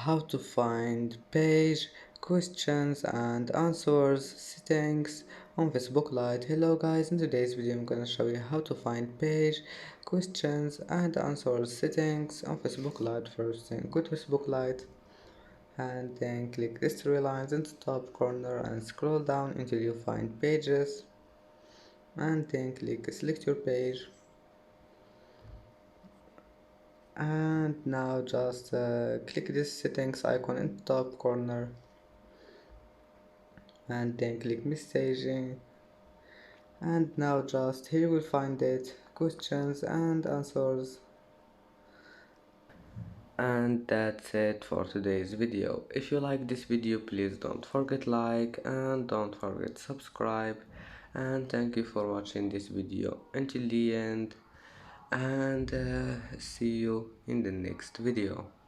how to find page questions and answers settings on Facebook Lite. Hello guys, in today's video I'm gonna show you how to find page questions and answers settings on Facebook Lite. First thing, go to Facebook Lite and then click these three lines in the top corner and scroll down until you find pages, and then click select your page. And now just click this settings icon in the top corner and then click messaging, and now just here you will find it, questions and answers. And that's it for today's video. If you like this video, please don't forget like and don't forget subscribe, and thank you for watching this video until the end, and see you in the next video.